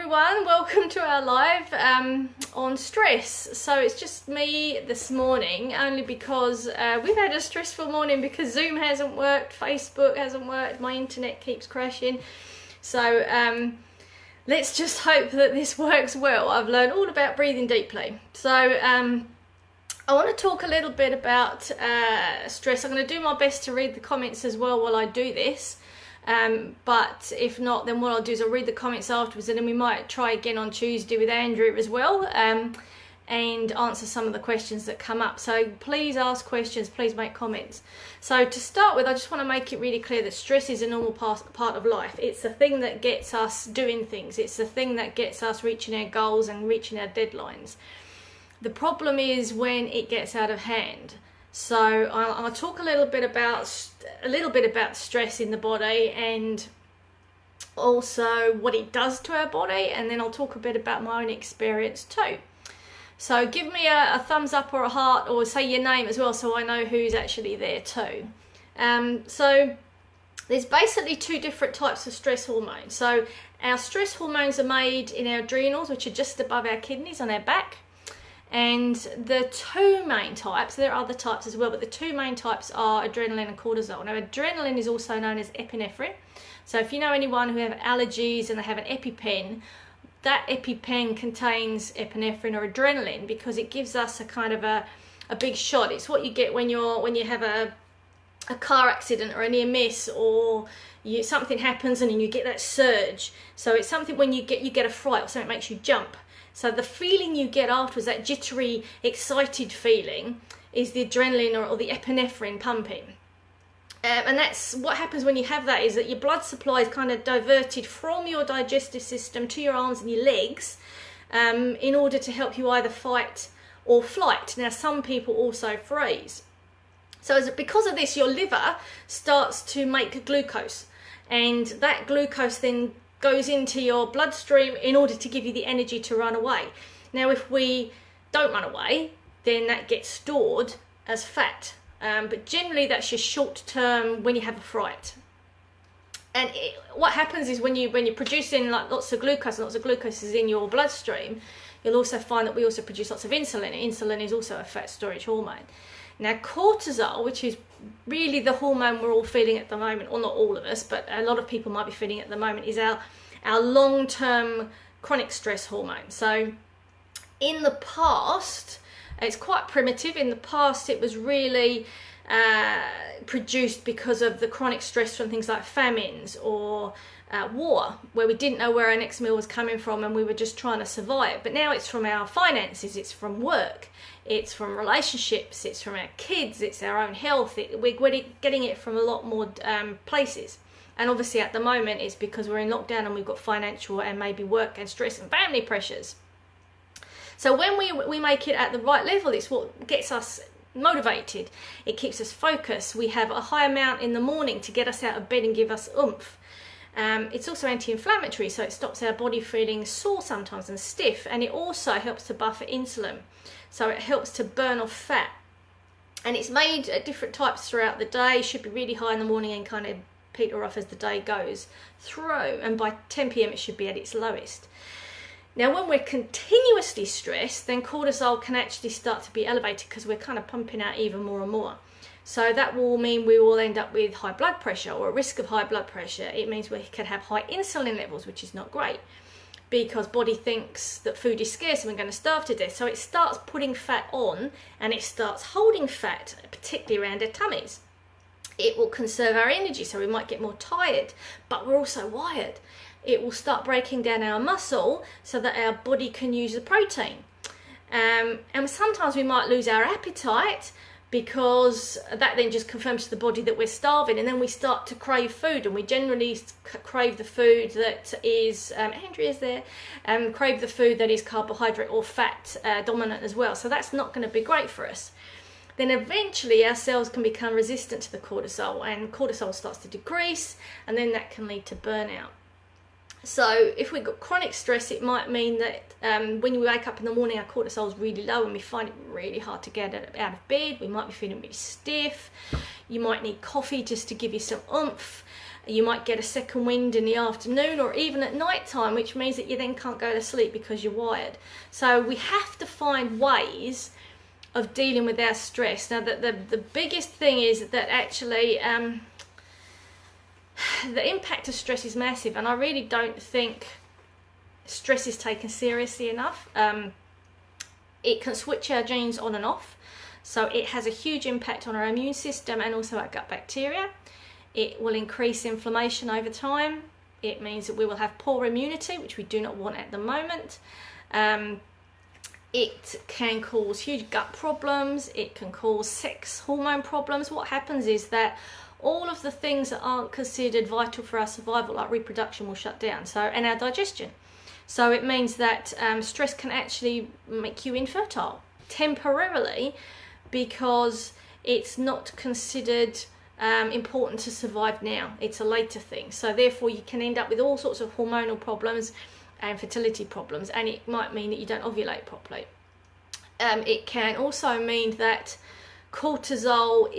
everyone, welcome to our live on stress. So it's just me this morning, only because we've had a stressful morning because Zoom hasn't worked, Facebook hasn't worked, my internet keeps crashing. So let's just hope that this works well. I've learned all about breathing deeply. So I want to talk a little bit about stress. I'm going to do my best to read the comments as well while I do this. But if not, then what I'll do is I'll read the comments afterwards, and then we might try again on Tuesday with Andrew as well, and answer some of the questions that come up. So please ask questions, please make comments. So to start with, I just want to make it really clear that stress is a normal part of life. It's the thing that gets us doing things. It's the thing that gets us reaching our goals and reaching our deadlines. The problem is when it gets out of hand. So I'll talk a little bit about stress in the body and also what it does to our body, and then I'll talk a bit about my own experience too. So give me a thumbs up or a heart, or say your name as well so I know who's actually there too. So there's basically two different types of stress hormones. So our stress hormones are made in our adrenals, which are just above our kidneys on our back. And the two main types, there are other types as well, but the two main types are adrenaline and cortisol. Now, adrenaline is also known as epinephrine. So if you know anyone who have allergies and they have an EpiPen, that EpiPen contains epinephrine or adrenaline because it gives us a kind of a big shot. It's what you get when you have a car accident or a near miss, or something happens and then you get that surge. So it's something when you get a fright or something makes you jump. So the feeling you get afterwards, that jittery, excited feeling, is the adrenaline or the epinephrine pumping. And that's what happens when you have that, is that your blood supply is kind of diverted from your digestive system to your arms and your legs in order to help you either fight or flight. Now, some people also freeze. So because of this, your liver starts to make glucose, and that glucose then goes into your bloodstream in order to give you the energy to run away. Now, if we don't run away, then that gets stored as fat. But generally, that's just short term when you have a fright. And what happens is when you're producing like lots of glucose, and lots of glucose is in your bloodstream, you'll also find that we also produce lots of insulin. Insulin is also a fat storage hormone. Now, cortisol, which is really the hormone we're all feeling at the moment, or not all of us, but a lot of people might be feeling at the moment, is our long-term chronic stress hormone. So in the past, it's quite primitive. In the past, it was really produced because of the chronic stress from things like famines or war, where we didn't know where our next meal was coming from and we were just trying to survive. But now it's from our finances, it's from work, it's from relationships, it's from our kids, it's our own health. We're getting it from a lot more places. And obviously at the moment it's because we're in lockdown and we've got financial and maybe work and stress and family pressures. So when we make it at the right level, it's what gets us motivated. It keeps us focused. We have a high amount in the morning to get us out of bed and give us oomph. It's also anti-inflammatory, so it stops our body feeling sore sometimes and stiff, and it also helps to buffer insulin. So it helps to burn off fat. And it's made at different types throughout the day. It should be really high in the morning and kind of peter off as the day goes through. And by 10 p.m. it should be at its lowest. Now, when we're continuously stressed, then cortisol can actually start to be elevated because we're kind of pumping out even more and more. So that will mean we will end up with high blood pressure or a risk of high blood pressure. It means we can have high insulin levels, which is not great because body thinks that food is scarce and we're going to starve to death. So it starts putting fat on and it starts holding fat, particularly around our tummies. It will conserve our energy, so we might get more tired, but we're also wired. It will start breaking down our muscle so that our body can use the protein. And sometimes we might lose our appetite because that then just confirms to the body that we're starving, and then we start to crave food, and we generally crave the food that is, Andrea's there, crave the food that is carbohydrate or fat dominant as well. So that's not going to be great for us. Then eventually our cells can become resistant to the cortisol, and cortisol starts to decrease, and then that can lead to burnout. So if we've got chronic stress, it might mean that when we wake up in the morning, our cortisol is really low and we find it really hard to get out of bed. We might be feeling really stiff. You might need coffee just to give you some oomph. You might get a second wind in the afternoon or even at night time, which means that you then can't go to sleep because you're wired. So we have to find ways of dealing with our stress. Now, the biggest thing is that actually the impact of stress is massive, and I really don't think stress is taken seriously enough. It can switch our genes on and off, so it has a huge impact on our immune system and also our gut bacteria. It will increase inflammation over time. It means that we will have poor immunity, which we do not want at the moment. It can cause huge gut problems. It can cause sex hormone problems. What happens is that all of the things that aren't considered vital for our survival, like reproduction, will shut down, and our digestion. So it means that stress can actually make you infertile temporarily, because it's not considered important to survive now. It's a later thing. So therefore you can end up with all sorts of hormonal problems and fertility problems, and it might mean that you don't ovulate properly. It can also mean that cortisol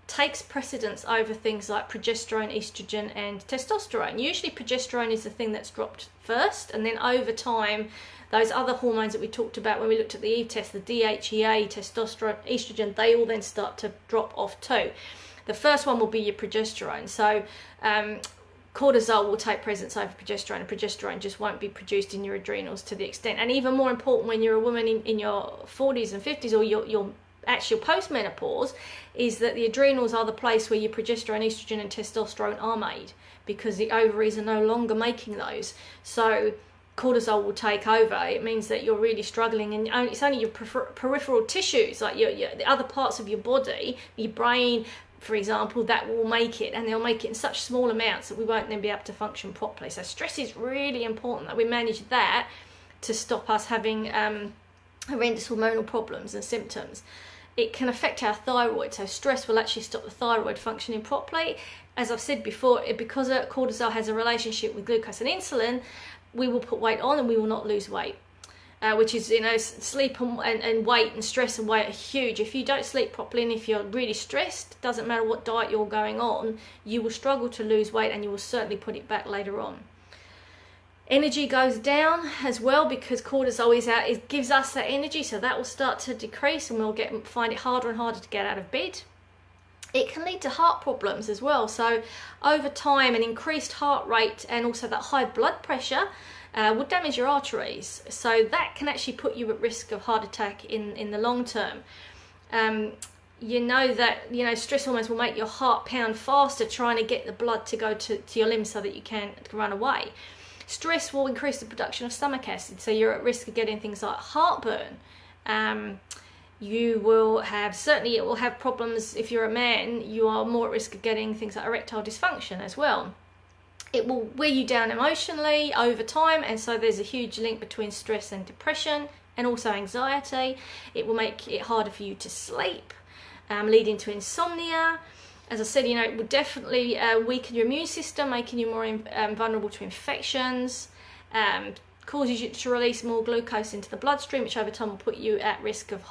takes precedence over things like progesterone, estrogen and testosterone. Usually progesterone is the thing that's dropped first, and then over time those other hormones that we talked about when we looked at the Eve test, the DHEA, testosterone, estrogen, they all then start to drop off too. The first one will be your progesterone. So cortisol will take precedence over progesterone, and progesterone just won't be produced in your adrenals to the extent. And even more important, when you're a woman in your 40s and 50s, or your actual post-menopause, is that the adrenals are the place where your progesterone, estrogen and testosterone are made, because the ovaries are no longer making those. So cortisol will take over. It means that you're really struggling, and it's only your peripheral tissues, like the other parts of your body, your brain, for example, that will make it, and they'll make it in such small amounts that we won't then be able to function properly. So stress is really important that we manage that to stop us having horrendous hormonal problems and symptoms. It can affect our thyroid, so stress will actually stop the thyroid functioning properly. As I've said before, because cortisol has a relationship with glucose and insulin, we will put weight on and we will not lose weight, which is, sleep and weight and stress and weight are huge. If you don't sleep properly and if you're really stressed, doesn't matter what diet you're going on, you will struggle to lose weight, and you will certainly put it back later on. Energy goes down as well, because cortisol it gives us that energy, so that will start to decrease, and we'll find it harder and harder to get out of bed. It can lead to heart problems as well. So over time, an increased heart rate and also that high blood pressure will damage your arteries. So that can actually put you at risk of heart attack in the long term. You know that stress hormones will make your heart pound faster, trying to get the blood to go to your limbs so that you can run away. Stress will increase the production of stomach acid, so you're at risk of getting things like heartburn. You will have, certainly it will have problems if you're a man. You are more at risk of getting things like erectile dysfunction as well. It will wear you down emotionally over time, and so there's a huge link between stress and depression, and also anxiety. It will make it harder for you to sleep, leading to insomnia. As I said, it will definitely weaken your immune system, making you more vulnerable to infections, causes you to release more glucose into the bloodstream, which over time will put you at risk of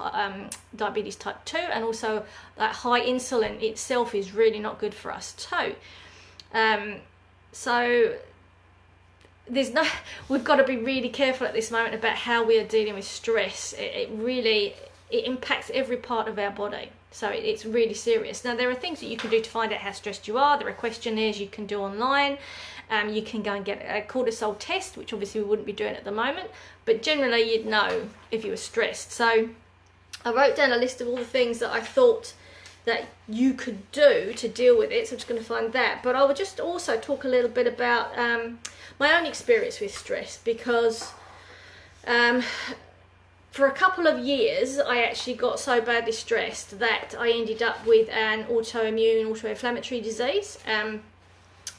diabetes type 2, and also that high insulin itself is really not good for us too. So we've got to be really careful at this moment about how we are dealing with stress. It impacts every part of our body. So it's really serious. Now, there are things that you can do to find out how stressed you are. There are questionnaires you can do online. You can go and get a cortisol test, which obviously we wouldn't be doing at the moment, but generally you'd know if you were stressed. So I wrote down a list of all the things that I thought that you could do to deal with it. So I'm just going to find that. But I will just also talk a little bit about my own experience with stress, because for a couple of years, I actually got so badly stressed that I ended up with an autoinflammatory disease.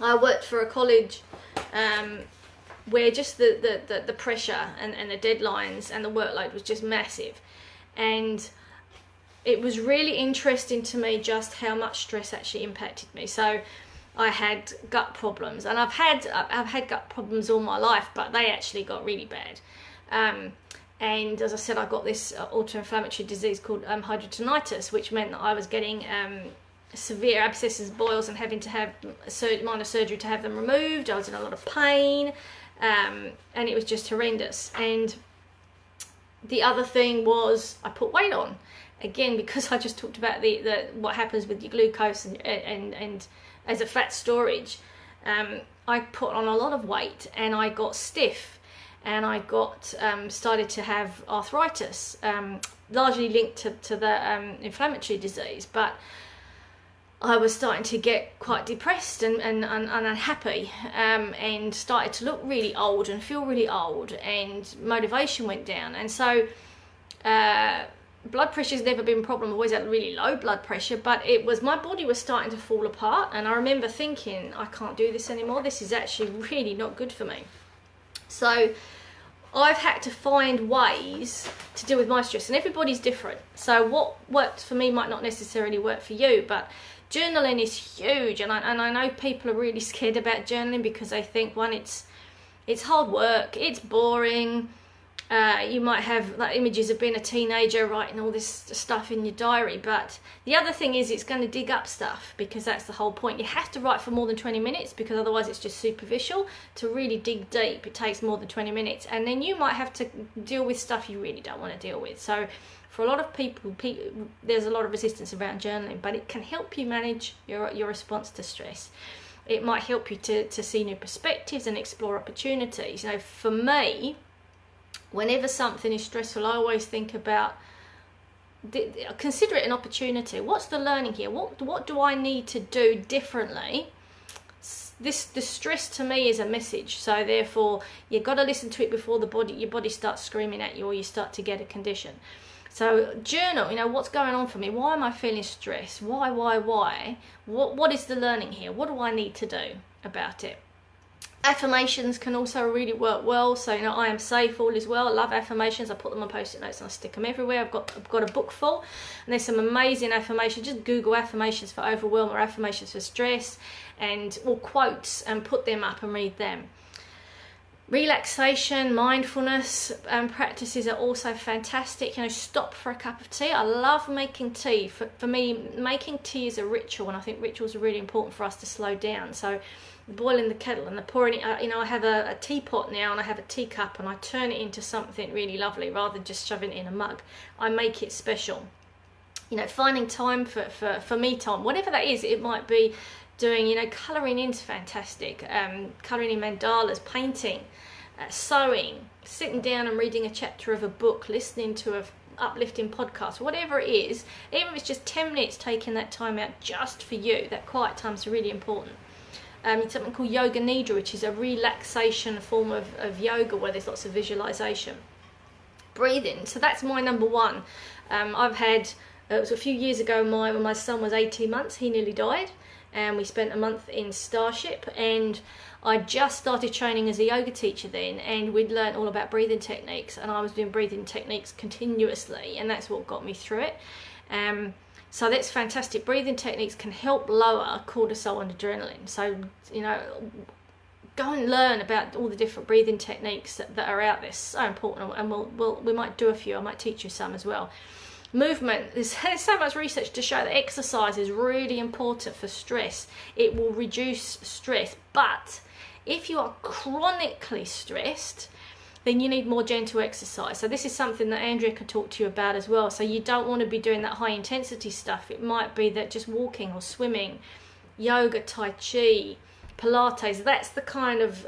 I worked for a college where just the pressure and the deadlines and the workload was just massive. And it was really interesting to me just how much stress actually impacted me. So I had gut problems, and I've had gut problems all my life, but they actually got really bad. And as I said, I got this autoinflammatory disease called hidradenitis, which meant that I was getting severe abscesses, boils, and having to have minor surgery to have them removed. I was in a lot of pain, and it was just horrendous. And the other thing was I put weight on. Again, because I just talked about the what happens with your glucose and as a fat storage, I put on a lot of weight, and I got stiff, and I got started to have arthritis, largely linked to the inflammatory disease. But I was starting to get quite depressed and unhappy, and started to look really old and feel really old, and motivation went down. And so blood pressure's never been a problem. I've always had really low blood pressure, but it was, my body was starting to fall apart, and I remember thinking, I can't do this anymore. This is actually really not good for me. So I've had to find ways to deal with my stress, and everybody's different. So what works for me might not necessarily work for you, but journaling is huge. And I know people are really scared about journaling because they think, one, it's hard work, it's boring. You might have like images of being a teenager writing all this stuff in your diary, but the other thing is it's going to dig up stuff, because that's the whole point. You have to write for more than 20 minutes, because otherwise it's just superficial. To really dig deep, it takes more than 20 minutes, and then you might have to deal with stuff you really don't want to deal with. So for a lot of people, there's a lot of resistance around journaling, but it can help you manage your response to stress. It might help you to see new perspectives and explore opportunities. You know, for me, whenever something is stressful, I always think about, consider it an opportunity. What's the learning here? What do I need to do differently? The stress to me is a message, so therefore you've got to listen to it before your body starts screaming at you, or you start to get a condition. So journal, you know, what's going on for me? Why am I feeling stressed? Why? What is the learning here? What do I need to do about it? Affirmations can also really work well. So, you know, I am safe, all is well. I love affirmations. I put them on post-it notes and I stick them everywhere. I've got a book full, and there's some amazing affirmations. Just Google affirmations for overwhelm or affirmations for stress, or quotes, and put them up and read them. Relaxation, mindfulness practices are also fantastic. You know, stop for a cup of tea. I love making tea. For me, making tea is a ritual, and I think rituals are really important for us to slow down. So boiling the kettle and the pouring it, you know, I have a teapot now, and I have a teacup, and I turn it into something really lovely rather than just shoving it in a mug. I make it special. You know, finding time for me time, whatever that is. It might be doing, you know, colouring in's fantastic, colouring in mandalas, painting, sewing, sitting down and reading a chapter of a book, listening to a uplifting podcast, whatever it is. Even if it's just 10 minutes, taking that time out just for you, that quiet time is really important. It's something called Yoga Nidra, which is a relaxation form of yoga where there's lots of visualization. Breathing, so that's my number one. I've had, it was a few years ago, when my son was 18 months, he nearly died, and we spent a month in Starship, and I just started training as a yoga teacher then, and we'd learned all about breathing techniques, and I was doing breathing techniques continuously, and that's what got me through it. So that's fantastic. Breathing techniques can help lower cortisol and adrenaline. So, you know, go and learn about all the different breathing techniques that are out there. So important, and we might do a few. I might teach you some as well. Movement, there's so much research to show that exercise is really important for stress. It will reduce stress, but if you are chronically stressed, then you need more gentle exercise. So this is something that Andrea can talk to you about as well. So you don't want to be doing that high intensity stuff. It might be that just walking or swimming, yoga, tai chi, Pilates, that's the kind of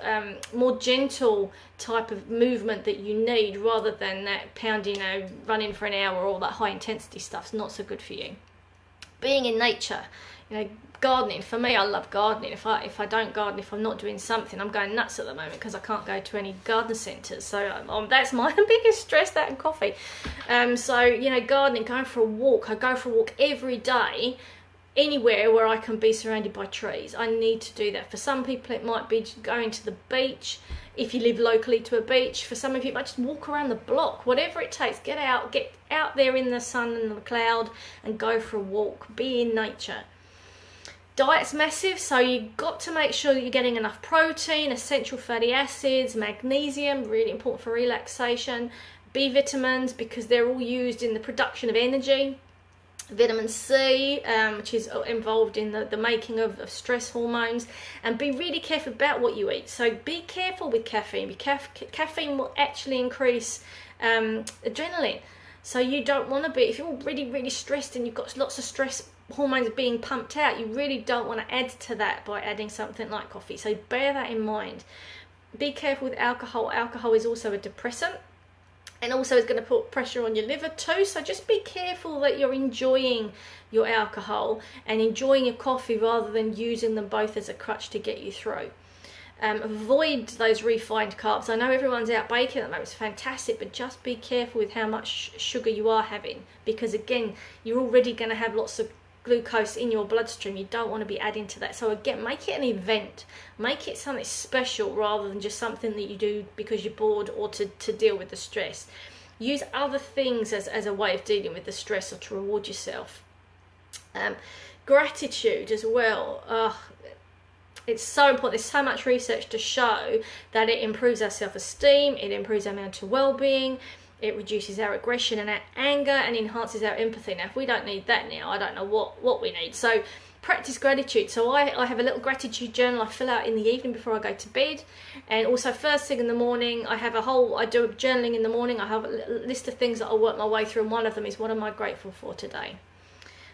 more gentle type of movement that you need, rather than that pounding, you know, running for an hour, or all that high intensity stuff's not so good for you. Being in nature, you know, gardening. For me, I love gardening. If I don't garden, if I'm not doing something, I'm going nuts at the moment because I can't go to any garden centres. So that's my biggest stress, that and coffee. So, you know, gardening, going for a walk. I go for a walk every day, anywhere where I can be surrounded by trees. I need to do that. For some people it might be going to the beach, if you live locally to a beach. For some of you it might just walk around the block. Whatever it takes, get out there in the sun and the cloud and go for a walk. Be in nature. Diet's massive, so you've got to make sure that you're getting enough protein, essential fatty acids, magnesium, really important for relaxation, B vitamins, because they're all used in the production of energy. vitamin C, which is involved in the making of stress hormones, and be really careful about what you eat. So be careful with caffeine. Caffeine will actually increase adrenaline. So you don't want to be, if you're really, really stressed and you've got lots of stress hormones being pumped out, you really don't want to add to that by adding something like coffee. So bear that in mind. Be careful with alcohol. Alcohol is also a depressant, and also it's going to put pressure on your liver too. So just be careful that you're enjoying your alcohol and enjoying your coffee rather than using them both as a crutch to get you through. Avoid those refined carbs. I know everyone's out baking at the moment, it's fantastic, but just be careful with how much sugar you are having, because again, you're already going to have lots of glucose in your bloodstream. You don't want to be adding to that. So again, make it an event, make it something special rather than just something that you do because you're bored or to deal with the stress. Use other things as a way of dealing with the stress or to reward yourself. Gratitude as well. It's so important. There's so much research to show that it improves our self-esteem, it improves our mental well-being, it reduces our aggression and our anger, and enhances our empathy. Now, if we don't need that now, I don't know what we need. So practice gratitude. So I have a little gratitude journal I fill out in the evening before I go to bed, and also first thing in the morning I do journaling in the morning. I have a list of things that I'll work my way through, and one of them is what am I grateful for today.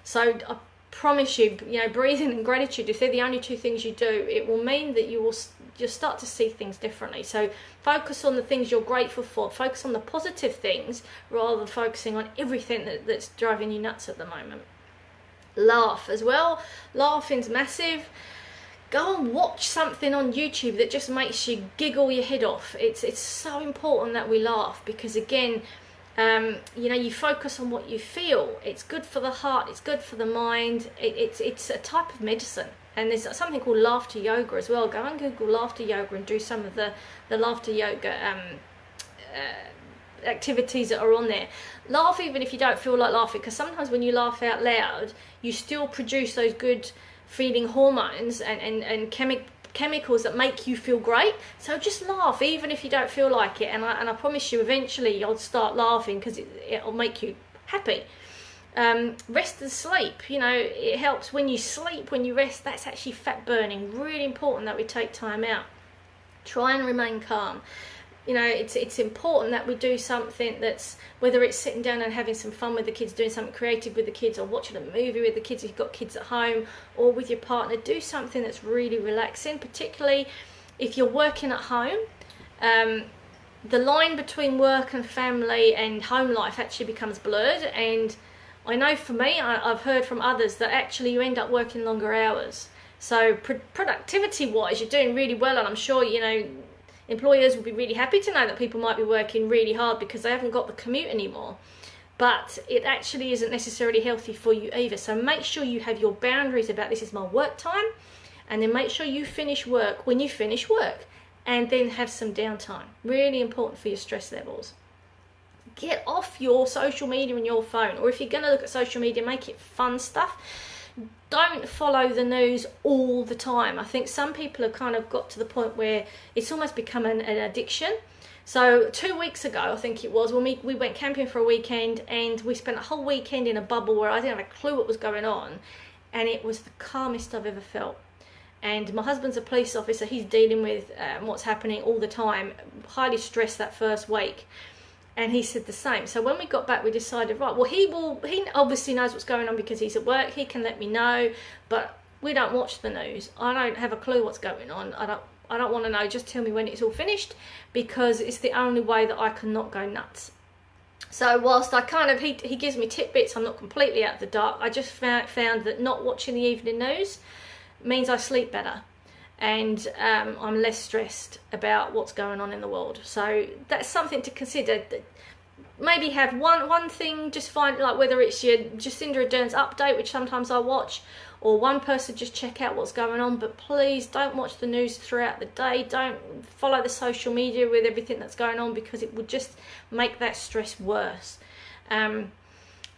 So I promise you, breathing and gratitude, if they're the only two things you do, it will mean that you'll start to see things differently. So focus on the things you're grateful for, focus on the positive things rather than focusing on everything that's driving you nuts at the moment. Laugh as well. Laughing's massive. Go and watch something on YouTube that just makes you giggle your head off. It's so important that we laugh, because again, you focus on what you feel. It's good for the heart, it's good for the mind. It's a type of medicine. And there's something called laughter yoga as well. Go and Google laughter yoga and do some of the laughter yoga activities that are on there. Laugh even if you don't feel like laughing, because sometimes when you laugh out loud, you still produce those good feeling hormones and chemicals that make you feel great. So just laugh even if you don't feel like it, and I promise you eventually you'll start laughing because it'll make you happy. Rest and sleep, it helps when you sleep, when you rest. That's actually fat burning. Really important that we take time out. Try and remain calm. It's important that we do something that's, whether it's sitting down and having some fun with the kids, doing something creative with the kids, or watching a movie with the kids if you've got kids at home, or with your partner. Do something that's really relaxing, particularly if you're working at home. The line between work and family and home life actually becomes blurred, and I know for me, I've heard from others that actually you end up working longer hours. So productivity wise, you're doing really well, and I'm sure employers will be really happy to know that people might be working really hard because they haven't got the commute anymore. But it actually isn't necessarily healthy for you either. So make sure you have your boundaries about this is my work time, and then make sure you finish work when you finish work, and then have some downtime. Really important for your stress levels. Get off your social media and your phone, or if you're going to look at social media, make it fun stuff. Don't follow the news all the time. I think some people have kind of got to the point where it's almost become an addiction. So 2 weeks ago, I think it was, when we went camping for a weekend, and we spent a whole weekend in a bubble where I didn't have a clue what was going on, and it was the calmest I've ever felt. And my husband's a police officer. He's dealing with what's happening all the time, highly stressed that first week. And he said the same. So when we got back, we decided, right, well, he obviously knows what's going on because he's at work. He can let me know, but we don't watch the news. I don't have a clue what's going on. I don't want to know. Just tell me when it's all finished, because it's the only way that I can not go nuts. So whilst he gives me tidbits, I'm not completely out of the dark. I just found that not watching the evening news means I sleep better. And I'm less stressed about what's going on in the world. So that's something to consider. Maybe have one thing, just find, like, whether it's your Jacinda Ardern's update, which sometimes I watch, or one person, just check out what's going on. But please don't watch the news throughout the day. Don't follow the social media with everything that's going on, because it will just make that stress worse.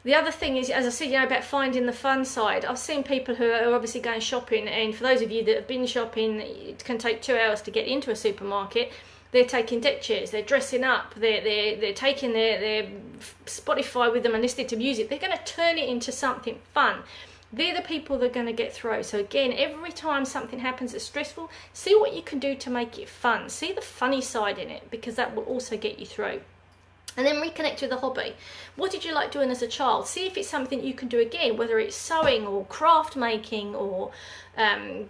The other thing is, as I said, about finding the fun side. I've seen people who are obviously going shopping, and for those of you that have been shopping, it can take 2 hours to get into a supermarket. they're taking deck chairs, they're dressing up, they're taking their Spotify with them and listening to music. They're going to turn it into something fun. They're the people that are going to get through. So again, every time something happens that's stressful, see what you can do to make it fun. See the funny side in it, because that will also get you through. And then reconnect with the hobby. What did you like doing as a child? See if it's something you can do again, whether it's sewing or craft making or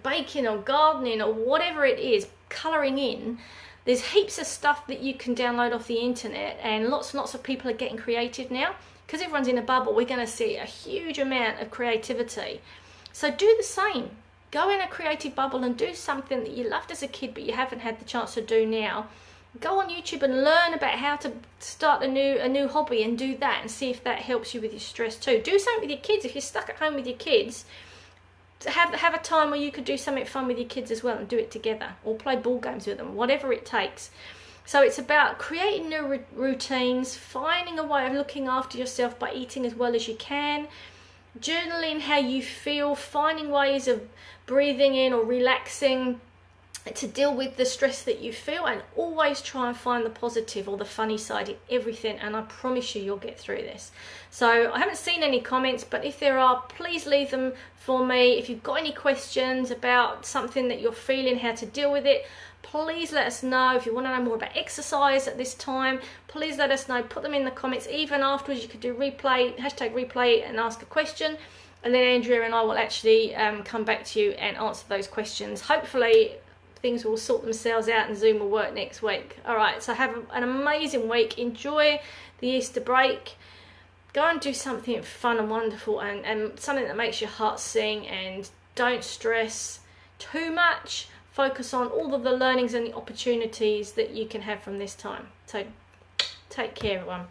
baking or gardening or whatever it is, colouring in. There's heaps of stuff that you can download off the internet, and lots and lots of people are getting creative now. Because everyone's in a bubble, we're going to see a huge amount of creativity. So do the same. Go in a creative bubble and do something that you loved as a kid but you haven't had the chance to do now. Go on YouTube and learn about how to start a new hobby and do that, and see if that helps you with your stress too. Do something with your kids. If you're stuck at home with your kids, have a time where you could do something fun with your kids as well and do it together, or play ball games with them, whatever it takes. So it's about creating new routines, finding a way of looking after yourself by eating as well as you can, journaling how you feel, finding ways of breathing in or relaxing to deal with the stress that you feel, and always try and find the positive or the funny side in everything, and I promise you'll get through this. So I haven't seen any comments, but if there are, please leave them for me. If you've got any questions about something that you're feeling, how to deal with it, please let us know. If you want to know more about exercise at this time, please let us know. Put them in the comments. Even afterwards, you could do replay, #replay, and ask a question, and then Andrea and I will actually come back to you and answer those questions. Hopefully things will sort themselves out and Zoom will work next week. All right, so have an amazing week. Enjoy the Easter break. Go and do something fun and wonderful, and something that makes your heart sing, and don't stress too much. Focus on all of the learnings and the opportunities that you can have from this time. So take care, everyone.